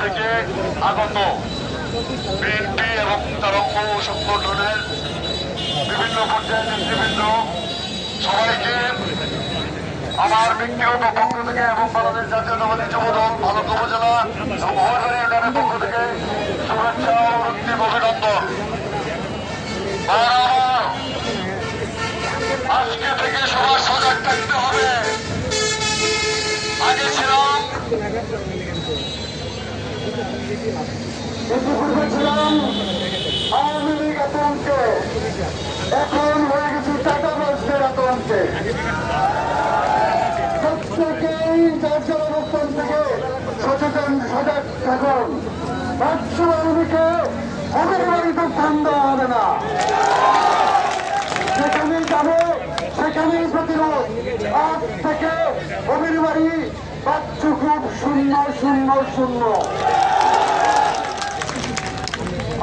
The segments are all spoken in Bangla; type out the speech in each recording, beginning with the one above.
থেকে আগত বিএনপি এবং তার অঙ্গ সংগঠনের বিভিন্ন পর্যায়ের নেতৃবৃন্দ সবাইকে আমার ব্যক্তিগত পক্ষ থেকে এবং বাংলাদেশ জাতীয়তাবাদী যুবদল ভারত উপজেলা এবং মহাখালী ইউনিয়নের পক্ষ থেকে শুভেচ্ছা ও অন্তিম অভিনন্দন। আজকে থেকে সবার সজাগ থাকতে হবে। আগে ছিলাম আওয়ামী লীগ আতঙ্কে, এখন হয়ে গেছে চাঁদাবাজদের আতঙ্কে। প্রত্যেকেই যার যার অবস্থান থেকে সচেতন সজাগ থাকুন। বাচ্চাকে আমাদের বাড়িতে ঠান্ডা হবে না, যেখানেই যাবে সেখানেই প্রতিরোধ। আজ থেকে অমির বাড়ি বাচ্চু খুব শূন্য শূন্য শূন্য।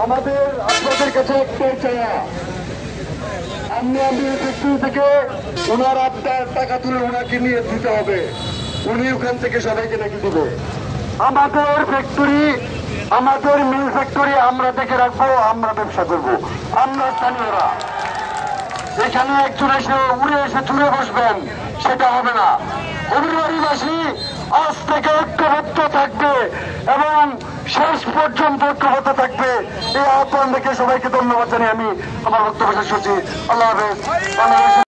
আমাদের আপনাদের কাছে একটাই চাওয়া, আমরা ফ্যাক্টরি থেকে ওনার আপনার টাকা তুলে ওনাকে নিয়ে দিতে হবে, উনি ওখান থেকে সবাইকে নাকি দিবে। আমাদের ফ্যাক্টরি, আমাদের মিল ফ্যাক্টরি আমরা দেখে রাখবো, আমরা ব্যবসা করবো, আমরা স্থানীয়রা। এখানে একজন এসে উড়ে এসে চুড়ে বসবেন, সেটা হবে না। অভিবাসী আজ থেকে ঐক্যবদ্ধ থাকবে এবং শেষ পর্যন্ত ঐক্যবদ্ধ থাকবে। এই আহ্বান দেখে সবাইকে ধন্যবাদ জানিয়ে আমি আমার বক্তব্য শেষ করছি। আল্লাহ হাফেজ।